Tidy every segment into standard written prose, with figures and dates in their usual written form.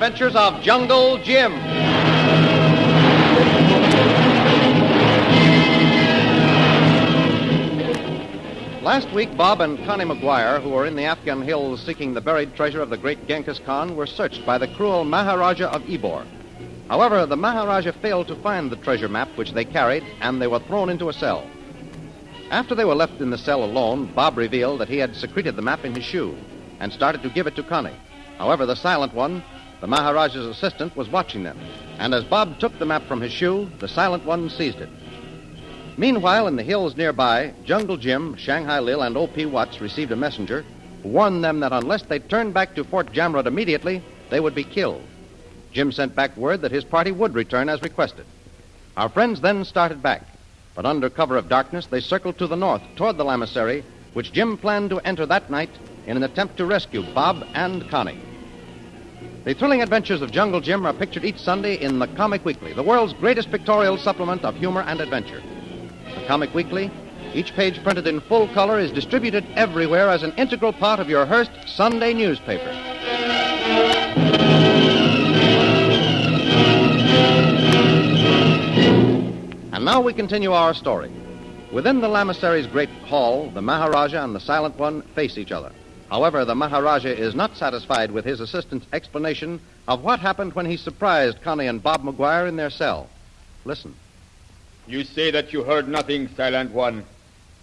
adventures of Jungle Jim. Last week, Bob and Connie McGuire, who were in the Afghan hills seeking the buried treasure of the great Genghis Khan, were searched by the cruel Maharajah of Ybor. However, the Maharajah failed to find the treasure map which they carried, and they were thrown into a cell. After they were left in the cell alone, Bob revealed that he had secreted the map in his shoe and started to give it to Connie. However, the silent one, the Maharajah's assistant, was watching them, and as Bob took the map from his shoe, the silent one seized it. Meanwhile, in the hills nearby, Jungle Jim, Shanghai Lil, and O.P. Watts received a messenger who warned them that unless they turned back to Fort Jamrud immediately, they would be killed. Jim sent back word that his party would return as requested. Our friends then started back, but under cover of darkness, they circled to the north toward the lamasery, which Jim planned to enter that night in an attempt to rescue Bob and Connie. The thrilling adventures of Jungle Jim are pictured each Sunday in the Comic Weekly, the world's greatest pictorial supplement of humor and adventure. The Comic Weekly, each page printed in full color, is distributed everywhere as an integral part of your Hearst Sunday newspaper. And now we continue our story. Within the lamasery's great hall, the Maharajah and the Silent One face each other. However, the Maharajah is not satisfied with his assistant's explanation of what happened when he surprised Connie and Bob McGuire in their cell. Listen. You say that you heard nothing, Silent One.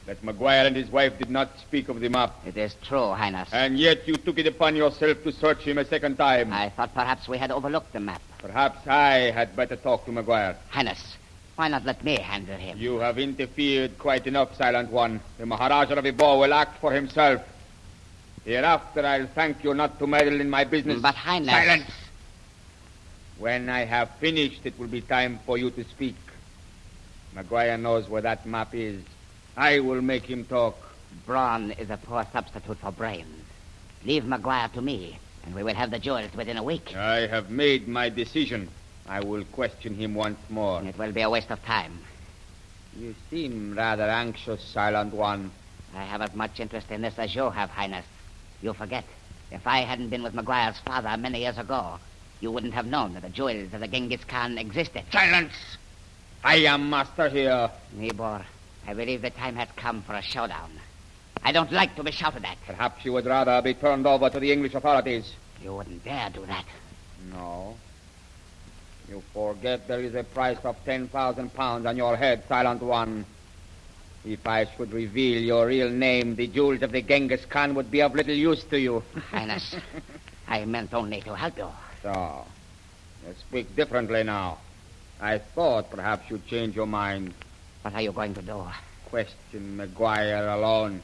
That McGuire and his wife did not speak of the map. It is true, Highness. And yet you took it upon yourself to search him a second time. I thought perhaps we had overlooked the map. Perhaps I had better talk to McGuire. Highness, why not let me handle him? You have interfered quite enough, Silent One. The Maharajah of Ybor will act for himself. Hereafter, I'll thank you not to meddle in my business. But, Highness... Silence! When I have finished, it will be time for you to speak. McGuire knows where that map is. I will make him talk. Brawn is a poor substitute for brains. Leave McGuire to me, and we will have the jewels within a week. I have made my decision. I will question him once more. It will be a waste of time. You seem rather anxious, Silent One. I have as much interest in this as you have, Highness. You forget, if I hadn't been with McGuire's father many years ago, you wouldn't have known that the jewels of the Genghis Khan existed. Silence! I am master here. Ybor, I believe the time has come for a showdown. I don't like to be shouted at. Perhaps you would rather be turned over to the English authorities. You wouldn't dare do that. No. You forget there is a price of 10,000 pounds on your head, Silent One. If I should reveal your real name, the jewels of the Genghis Khan would be of little use to you. Highness, I meant only to help you. So, you speak differently now. I thought perhaps you'd change your mind. What are you going to do? Question McGuire alone.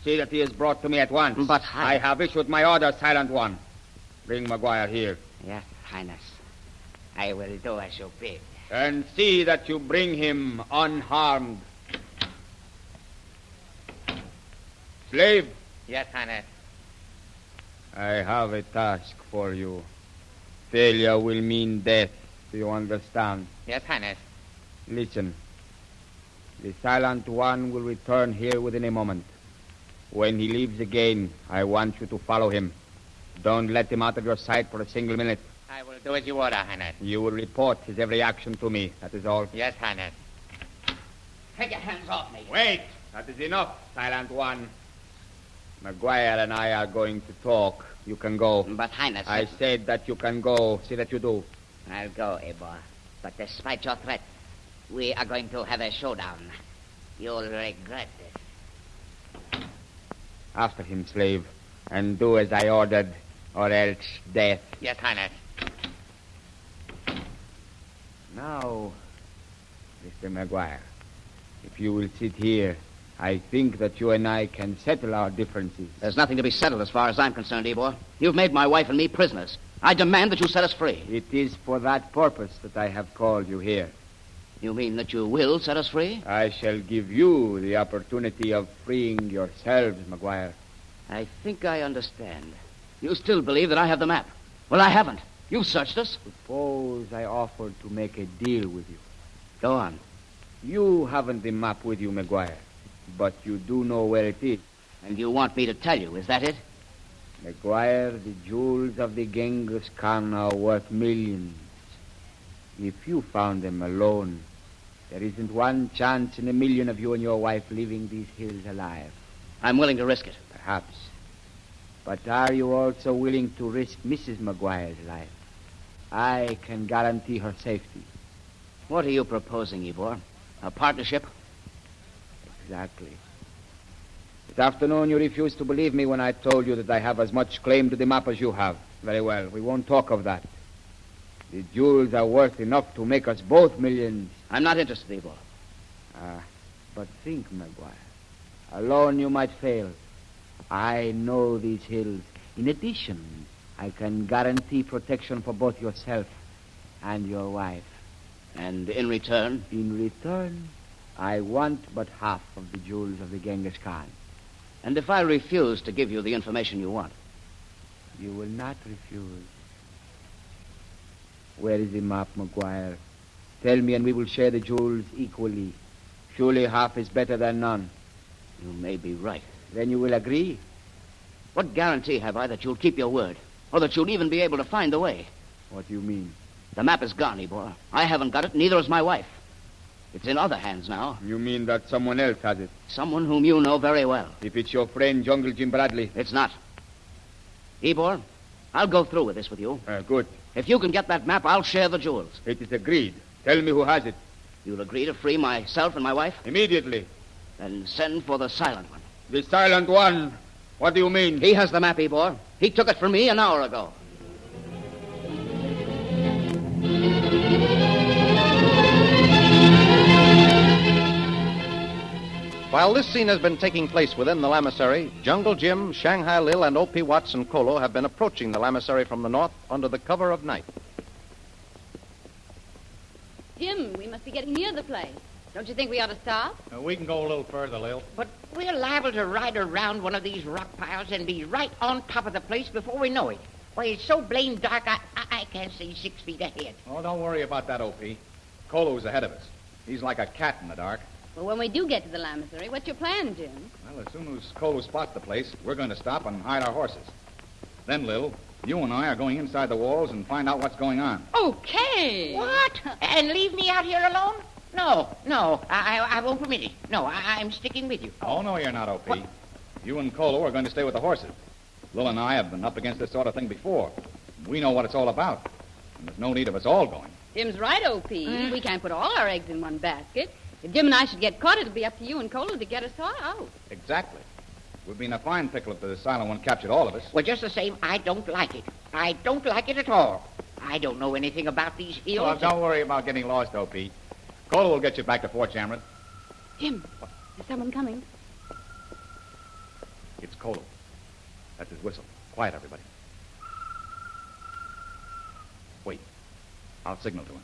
See that he is brought to me at once. But I have issued my order, Silent One. Bring McGuire here. Yes, Highness. I will do as you bid. And see that you bring him unharmed. Slave. Yes, Highness. I have a task for you. Failure will mean death. Do you understand? Yes, Highness. Listen. The Silent One will return here within a moment. When he leaves again, I want you to follow him. Don't let him out of your sight for a single minute. I will do as you order, Highness. You will report his every action to me. That is all. Yes, Highness. Take your hands off me. Wait. That is enough, Silent One. McGuire and I are going to talk. You can go. But, Highness... I said that you can go. See that you do. I'll go, Ybor. But despite your threat, we are going to have a showdown. You'll regret it. After him, slave. And do as I ordered, or else death. Yes, Highness. Now, Mr. McGuire, if you will sit here, I think that you and I can settle our differences. There's nothing to be settled as far as I'm concerned, Ybor. You've made my wife and me prisoners. I demand that you set us free. It is for that purpose that I have called you here. You mean that you will set us free? I shall give you the opportunity of freeing yourselves, McGuire. I think I understand. You still believe that I have the map. Well, I haven't. You've searched us. Suppose I offered to make a deal with you. Go on. You haven't the map with you, McGuire, but you do know where it is. And you want me to tell you, is that it? McGuire, the jewels of the Genghis Khan are worth millions. If you found them alone, there isn't one chance in a million of you and your wife leaving these hills alive. I'm willing to risk it. Perhaps. But are you also willing to risk Mrs. McGuire's life? I can guarantee her safety. What are you proposing, Ybor? A partnership? Exactly. This afternoon you refused to believe me when I told you that I have as much claim to the map as you have. Very well, we won't talk of that. The jewels are worth enough to make us both millions. I'm not interested, Ybor. But think, McGuire. Alone you might fail. I know these hills. In addition, I can guarantee protection for both yourself and your wife. And in return? In return, I want but half of the jewels of the Genghis Khan. And if I refuse to give you the information you want? You will not refuse. Where is the map, McGuire? Tell me and we will share the jewels equally. Surely half is better than none. You may be right. Then you will agree? What guarantee have I that you'll keep your word? Or that you'll even be able to find the way? What do you mean? The map is gone, Ybor. I haven't got it, neither has my wife. It's in other hands now. You mean that someone else has it? Someone whom you know very well. If it's your friend Jungle Jim Bradley. It's not. Ybor, I'll go through with this with you. Good. If you can get that map, I'll share the jewels. It is agreed. Tell me who has it. You'll agree to free myself and my wife? Immediately. Then send for the silent one. The silent one? What do you mean? He has the map, Ybor. He took it from me an hour ago. While this scene has been taking place within the lamasery, Jungle Jim, Shanghai Lil, and O.P. Watts and Kolo have been approaching the lamasery from the north under the cover of night. Jim, we must be getting near the place. Don't you think we ought to stop? We can go a little further, Lil. But we're liable to ride around one of these rock piles and be right on top of the place before we know it. Why, it's so blamed dark, I can't see 6 feet ahead. Oh, don't worry about that, O.P. Kolo's ahead of us. He's like a cat in the dark. Well, when we do get to the lamasery, what's your plan, Jim? Well, as soon as Kolo spots the place, we're going to stop and hide our horses. Then, Lil, you and I are going inside the walls and find out what's going on. Okay. What? And leave me out here alone? No, I won't permit it. No, I'm sticking with you. Oh, no, you're not, O.P. You and Kolo are going to stay with the horses. Lil and I have been up against this sort of thing before. We know what it's all about. And there's no need of us all going. Jim's right, O.P. We can't put all our eggs in one basket. If Jim and I should get caught, it'll be up to you and Kolo to get us all out. Exactly. We'd be in a fine pickle if the silent one captured all of us. Well, just the same, I don't like it. I don't like it at all. I don't know anything about these hills. Well, don't worry about getting lost, O.P. Kolo will get you back to Fort Chamron. Jim, there's someone coming. It's Kolo. That's his whistle. Quiet, everybody. Wait. I'll signal to him.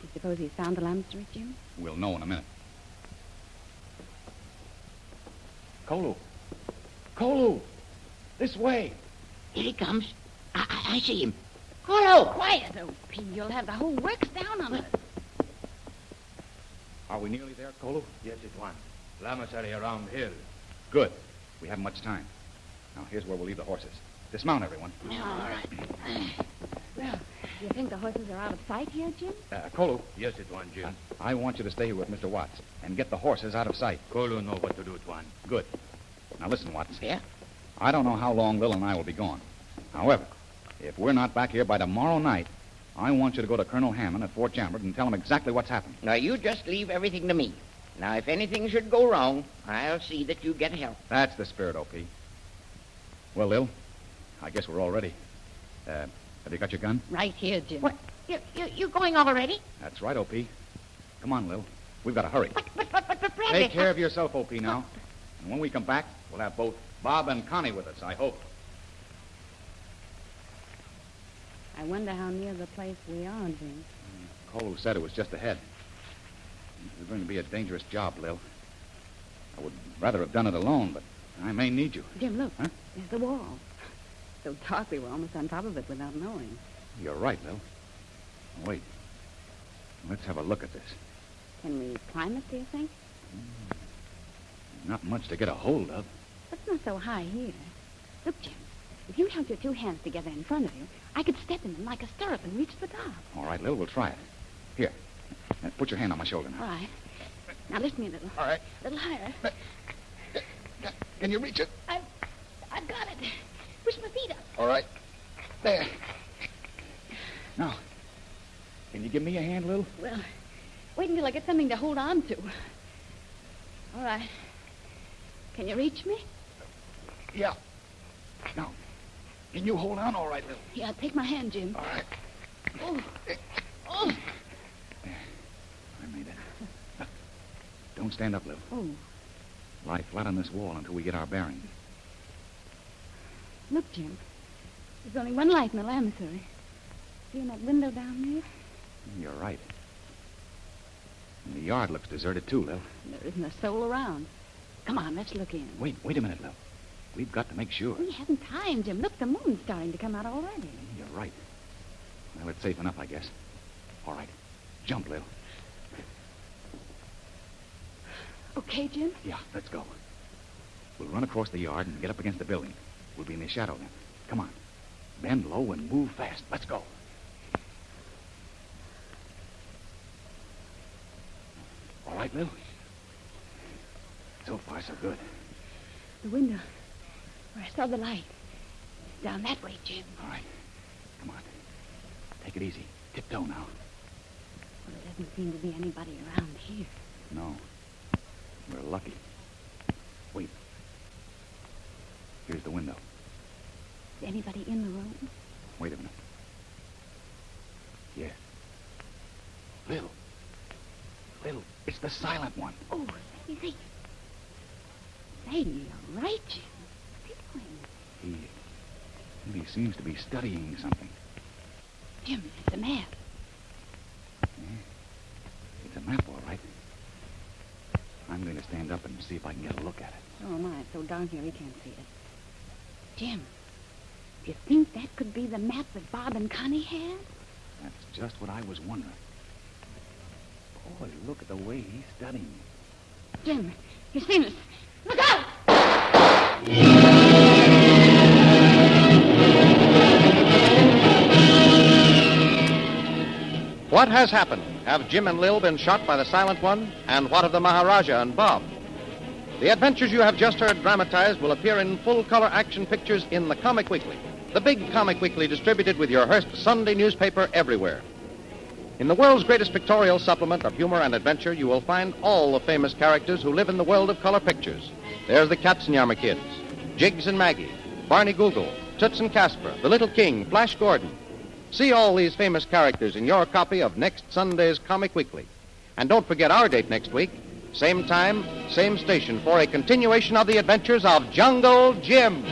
Do you suppose he's found the lamasery, Jim? We'll know in a minute. Kolo. Kolo! This way! Here he comes. I see him. Kolo! Quiet, O.P. You'll have the whole works down on us. Are we nearly there, Kolo? Yes, it one. Lamasery around here. Good. We haven't much time. Now, here's where we'll leave the horses. Dismount, everyone. All right. Well, do you think the horses are out of sight here, Jim? Kolo, Yes, it one, Jim. I want you to stay here with Mr. Watts and get the horses out of sight. Kolo know what to do, Tuan. Good. Now, listen, Watts. Yeah? I don't know how long Lil and I will be gone. However, if we're not back here by tomorrow night, I want you to go to Colonel Hammond at Fort Chambord and tell him exactly what's happened. Now, you just leave everything to me. Now, if anything should go wrong, I'll see that you get help. That's the spirit, O.P. Well, Lil, I guess we're all ready. Have you got your gun? Right here, Jim. What? You going already? That's right, O.P. Come on, Lil. We've got to hurry. But Bradley... Take care of yourself, O.P. now. And when we come back, we'll have both Bob and Connie with us, I hope. I wonder how near the place we are, Jim. Kolo said it was just ahead. It's going to be a dangerous job, Lil. I would rather have done it alone, but I may need you. Jim, look. Huh? There's the wall. So dark we were almost on top of it without knowing. You're right, Lil. Wait. Let's have a look at this. Can we climb it, do you think? Not much to get a hold of. It's not so high here. Look, Jim, if you held your two hands together in front of you, I could step in them like a stirrup and reach the top. All right, Lil, we'll try it. Here. Put your hand on my shoulder now. All right. Now lift me a little. All right. A little higher. Can you reach it? I've got it. Push my feet up. All right. There. Now, can you give me a hand, Lil? Well, wait until I get something to hold on to. All right. Can you reach me? Yeah. Now, can you hold on all right, Lil? Yeah, take my hand, Jim. All right. Oh. Oh. There. I made it. Look. Don't stand up, Lil. Oh. Lie flat on this wall until we get our bearings. Look, Jim. There's only one light in the lavatory. See in that window down there? You're right. And the yard looks deserted, too, Lil. There isn't a soul around. Come on, let's look in. Wait a minute, Lil. We've got to make sure. We haven't time, Jim. Look, the moon's starting to come out already. You're right. Well, it's safe enough, I guess. All right. Jump, Lil. Okay, Jim? Yeah, let's go. We'll run across the yard and get up against the building. We'll be in the shadow then. Come on. Bend low and move fast. Let's go. All right, Lil? So far, so good. The window where I saw the light. Down that way, Jim. All right. Come on. Take it easy. Tiptoe now. Well, there doesn't seem to be anybody around here. No. We're lucky. Wait. Here's the window. Is anybody in the room? Wait a minute. Yes. Lil. It's the silent one. Oh, say. Say, you're right, Jim. What's he doing? He seems to be studying something. Jim, it's a map. Yeah. It's a map, all right. I'm going to stand up and see if I can get a look at it. Oh, my, it's so dark here we can't see it. Jim, do you think that could be the map that Bob and Connie had? That's just what I was wondering. Boy, look at the way he's studying. Jim, he's seen us. Look out! What has happened? Have Jim and Lil been shot by the Silent One? And what of the Maharajah and Bob? The adventures you have just heard dramatized will appear in full-color action pictures in the Comic Weekly, the big Comic Weekly distributed with your Hearst Sunday newspaper everywhere. In the world's greatest pictorial supplement of humor and adventure, you will find all the famous characters who live in the world of color pictures. There's the Katzenjammer Kids, Jiggs and Maggie, Barney Google, Toots and Casper, the Little King, Flash Gordon. See all these famous characters in your copy of next Sunday's Comic Weekly. And don't forget our date next week, same time, same station, for a continuation of the adventures of Jungle Jim.